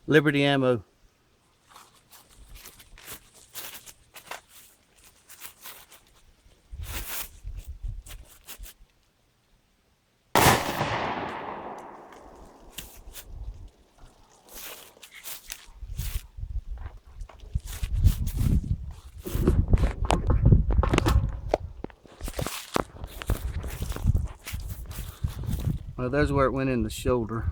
Liberty Ammo. Well, there's where it went in the shoulder.